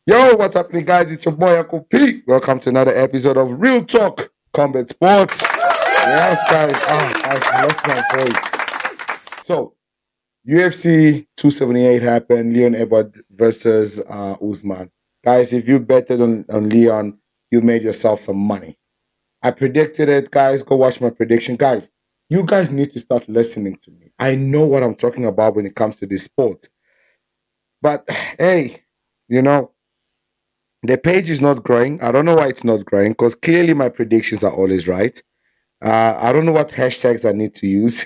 Yo, what's happening, guys? It's your boy Uncle Pete. Welcome to another episode of Real Talk Combat Sports. Yes, guys. Guys, I lost my voice. So, UFC 278 happened. Leon Edward versus Usman. Guys, if you betted on Leon, you made yourself some money. I predicted it, guys. Go watch my prediction, guys. You guys need to start listening to me. I know what I'm talking about when it comes to this sport. But hey, you know, the page is not growing. I don't know why it's not growing because clearly my predictions are always right. I don't know what hashtags I need to use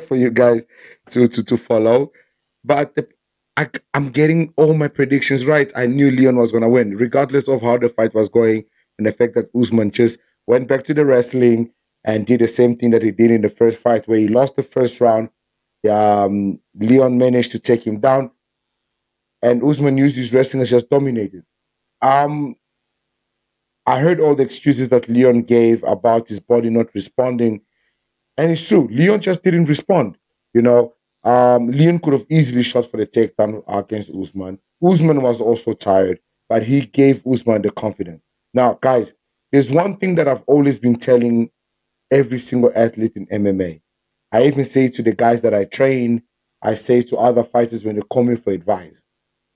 for you guys to follow, but I'm getting all my predictions right. I knew Leon was going to win, regardless of how the fight was going, and the fact that Usman just went back to the wrestling and did the same thing that he did in the first fight, where he lost the first round. Leon managed to take him down, and Usman used his wrestling as just dominated. Um, I heard all the excuses that Leon gave about his body not responding, and it's true. Leon just didn't respond. You know, Leon could have easily shot for the takedown against Usman. Usman was also tired, but he gave Usman the confidence. Now, guys, there's one thing that I've always been telling every single athlete in MMA. I even say to the guys that I train, I say to other fighters when they call me for advice.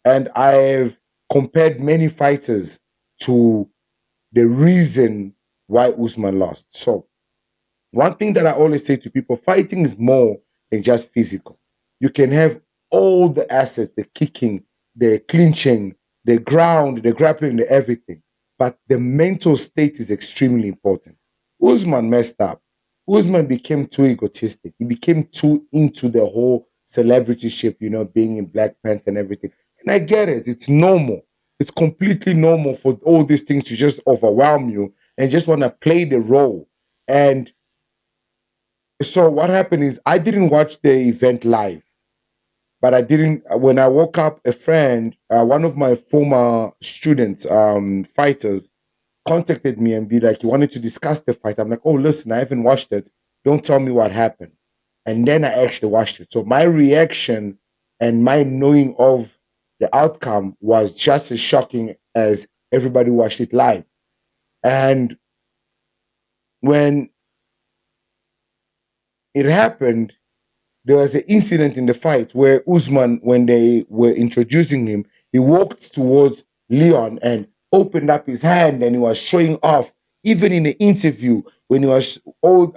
And I've compared many fighters to the reason why Usman lost. So, one thing that I always say to people, fighting is more than just physical. You can have all the assets, the kicking, the clinching, the ground, the grappling, the everything. But the mental state is extremely important. Usman messed up. Usman became too egotistic. He became too into the whole celebrity ship, being in Black Panther and everything. And I get it. It's normal. It's completely normal for all these things to just overwhelm you and just want to play the role. And so what happened is I didn't watch the event live, but I didn't. When I woke up, a friend, one of my former students, fighters, contacted me and be like, he wanted to discuss the fight. I'm like, oh, listen, I haven't watched it. Don't tell me what happened. And then I actually watched it. So my reaction and my knowing of the outcome was just as shocking as everybody watched it live. And when it happened, there was an incident in the fight where Usman, when they were introducing him, he walked towards Leon and opened up his hand and he was showing off. Even in the interview, when he was all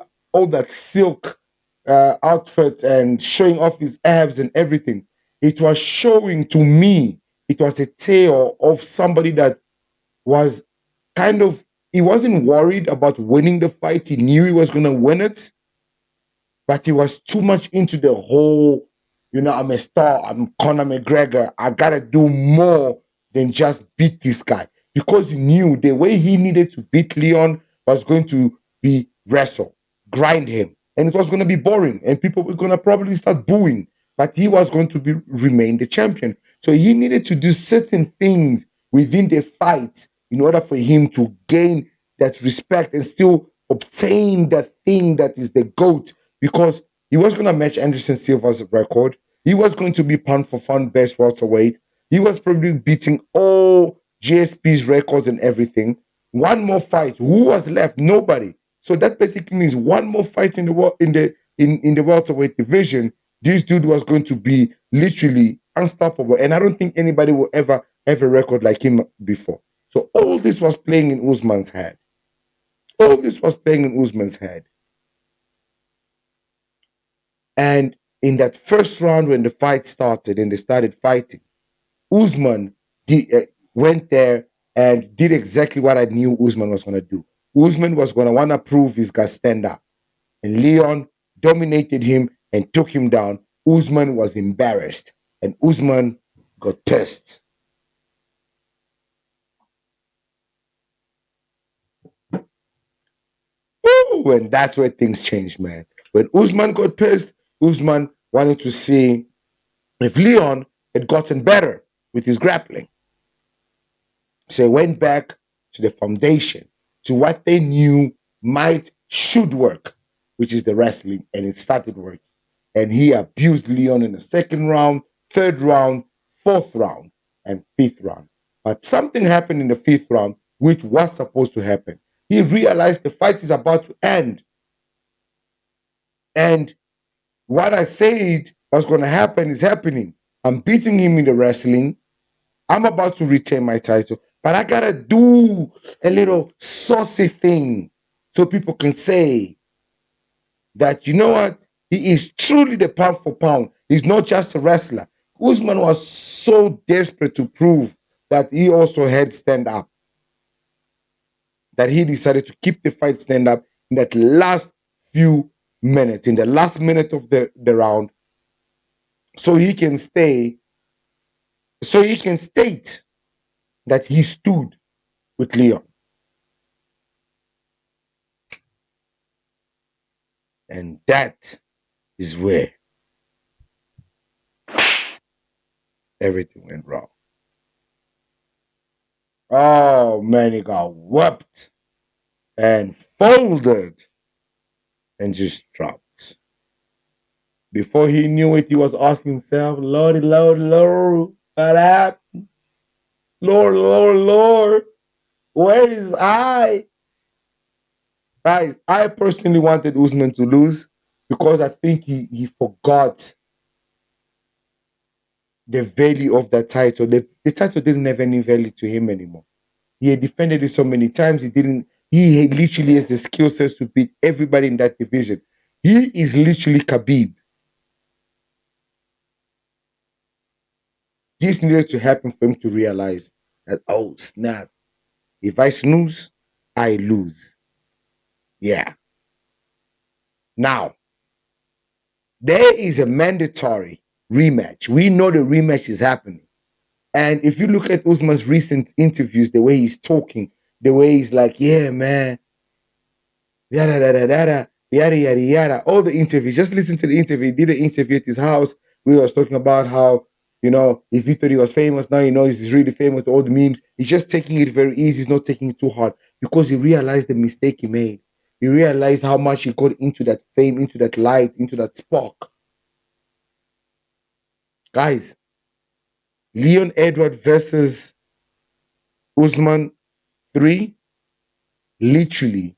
that silk outfit and showing off his abs and everything, it was showing to me. It was a tale of somebody that was kind of. He wasn't worried about winning the fight. He knew he was going to win it, but he was too much into the whole, I'm a star, I'm Conor McGregor, I gotta do more than just beat this guy. Because he knew the way he needed to beat Leon was going to be wrestle, grind him. And it was going to be boring. And people were going to probably start booing. But he was going to remain the champion. So he needed to do certain things within the fight in order for him to gain that respect and still obtain that thing that is the GOAT, because he was going to match Anderson Silva's record. He was going to be pound for pound best welterweight. He was probably beating all GSP's records and everything. One more fight. Who was left? Nobody. So that basically means one more fight in the in the welterweight division. This dude was going to be literally unstoppable, and I don't think anybody will ever have a record like him before. So all this was playing in Usman's head. All this was playing in Usman's head. And in that first round, when the fight started and they started fighting, Usman went there and did exactly what I knew Usman was going to do. Usman was going to want to prove he's got stand up. And Leon dominated him and took him down. Usman was embarrassed and Usman got pissed. Ooh, and that's where things changed, man. When Usman got pissed, Usman wanted to see if Leon had gotten better with his grappling. So he went back to the foundation, to what they knew should work, which is the wrestling, and it started working. And he abused Leon in the second round, third round, fourth round, and fifth round. But something happened in the 5th round, which was supposed to happen. He realized the fight is about to end. And what I said was going to happen is happening. I'm beating him in the wrestling. I'm about to retain my title, but I gotta do a little saucy thing so people can say that, you know what? He is truly the pound for pound. He's not just a wrestler. Usman was so desperate to prove that he also had stand up that he decided to keep the fight stand up in that last few minutes, in the last minute of the round, so he can stay, so he can state that he stood with Leon. And that is where everything went wrong. Oh man, he got whooped and folded and just dropped. Before he knew it, he was asking himself, Lordy, Lord, Lord, what happened? Lord, Lord, Lord, where is I? Guys, I personally wanted Usman to lose because I think he forgot the value of that title. The title didn't have any value to him anymore. He had defended it so many times. He literally has the skill sets to beat everybody in that division. He is literally Khabib. This needed to happen for him to realize that, oh snap, if I snooze, I lose. Yeah. Now, there is a mandatory rematch. We know the rematch is happening. And if you look at Usman's recent interviews, the way he's talking, the way he's like, yeah, man, yada yada yada yada yada yada. All the interviews. Just listen to the interview. He did an interview at his house. We was talking about how, if he thought he was famous, now he knows he's really famous. All the memes. He's just taking it very easy. He's not taking it too hard because he realized the mistake he made. He realized how much he got into that fame, into that light, into that spark. Guys, Leon Edward versus Usman 3 literally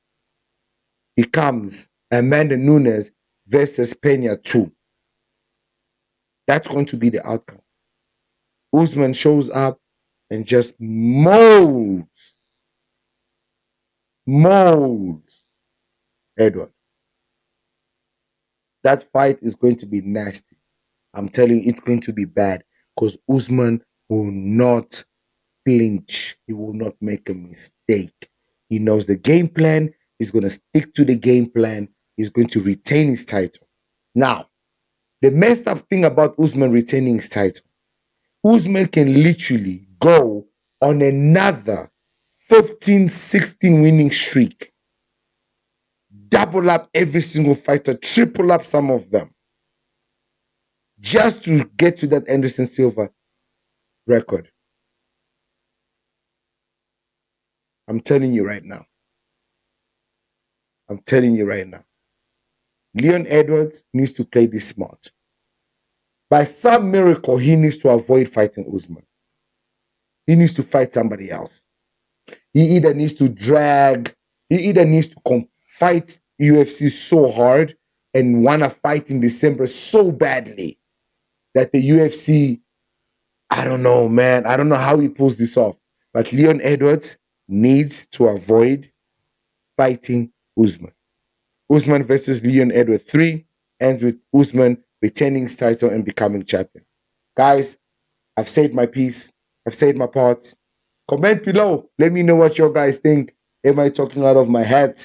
becomes Amanda Nunes versus Pena 2. That's going to be the outcome. Usman shows up and just molds Edward. That fight is going to be nasty. I'm telling you, it's going to be bad because Usman will not flinch. He will not make a mistake. He knows the game plan. He's going to stick to the game plan. He's going to retain his title. Now, the messed up thing about Usman retaining his title, Usman can literally go on another 15, 16 winning streak. Double up every single fighter, triple up some of them. Just to get to that Anderson Silva record. I'm telling you right now. I'm telling you right now. Leon Edwards needs to play this smart. By some miracle, he needs to avoid fighting Usman. He needs to fight somebody else. He either needs to fight UFC so hard and want to fight in December so badly that the UFC, I don't know, man. I don't know how he pulls this off. But Leon Edwards needs to avoid fighting Usman. Usman versus Leon Edwards 3 ends with Usman retaining his title and becoming champion. Guys, I've said my piece. I've said my part. Comment below. Let me know what you guys think. Am I talking out of my head?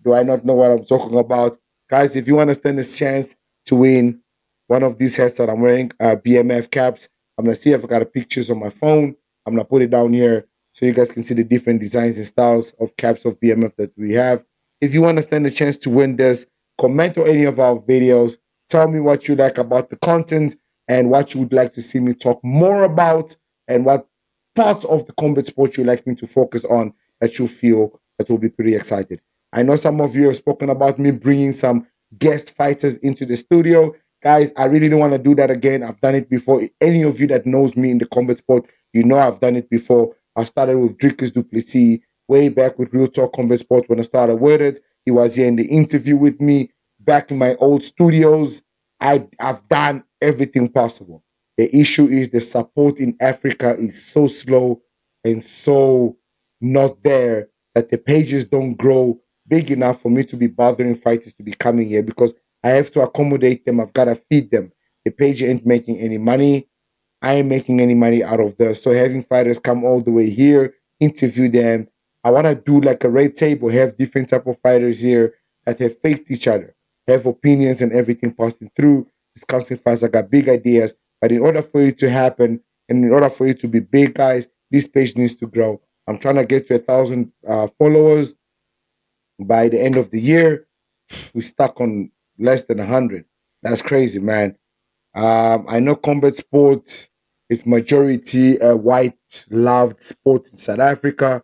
Do I not know what I'm talking about? Guys, if you want to stand a chance to win one of these hats that I'm wearing, BMF caps, I'm going to see if I got pictures on my phone. I'm going to put it down here so you guys can see the different designs and styles of caps of BMF that we have. If you want to stand a chance to win this, comment on any of our videos. Tell me what you like about the content and what you would like to see me talk more about and what part of the combat sport you'd like me to focus on that you feel that will be pretty excited. I know some of you have spoken about me bringing some guest fighters into the studio. Guys, I really don't want to do that again. I've done it before. Any of you that knows me in the combat sport, you know I've done it before. I started with Drickus Duplessis way back with Real Talk Combat Sport when I started with it. He was here in the interview with me back in my old studios. I've done everything possible. The issue is the support in Africa is so slow and so not there that the pages don't grow big enough for me to be bothering fighters to be coming here because I have to accommodate them. I've got to feed them. The page ain't making any money. I ain't making any money out of this. So having fighters come all the way here, interview them. I want to do like a red table, have different type of fighters here that have faced each other, have opinions and everything passing through, discussing fights. I got big ideas, but in order for it to happen and in order for it to be big, guys, this page needs to grow. I'm trying to get to 1,000 followers by the end of the year. We stuck on less than 100. That's crazy, man. I know combat sports is majority a white loved sport in South Africa,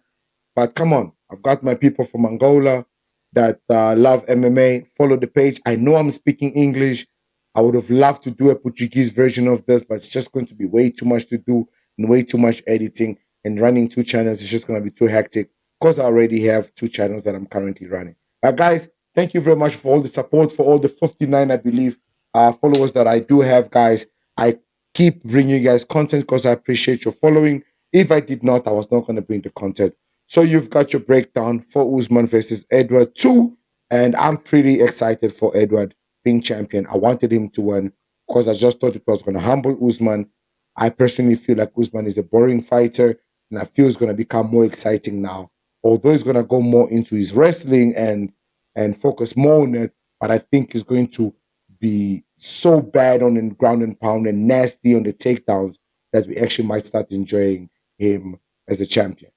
but come on, I've got my people from Angola that love MMA. Follow the page. I know I'm speaking English. I would have loved to do a Portuguese version of this, but it's just going to be way too much to do and way too much editing and running two channels. It's just going to be too hectic because I already have two channels that I'm currently running. Guys, thank you very much for all the support, for all the 59, I believe, followers that I do have, guys. I keep bringing you guys content because I appreciate your following. If I did not, I was not going to bring the content. So you've got your breakdown for Usman versus Edward 2, and I'm pretty excited for Edward being champion. I wanted him to win because I just thought it was going to humble Usman. I personally feel like Usman is a boring fighter, and I feel it's going to become more exciting now. Although he's going to go more into his wrestling and focus more on it, but I think he's going to be so bad on the ground and pound and nasty on the takedowns that we actually might start enjoying him as a champion.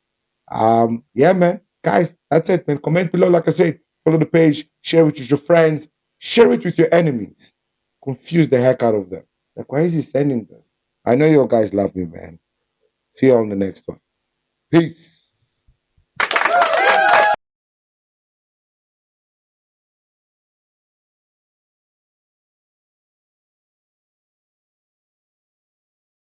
Yeah, man. Guys, that's it, man. Comment below, like I said, follow the page, share it with your friends, share it with your enemies. Confuse the heck out of them. Like, why is he sending this? I know you guys love me, man. See you on the next one. Peace.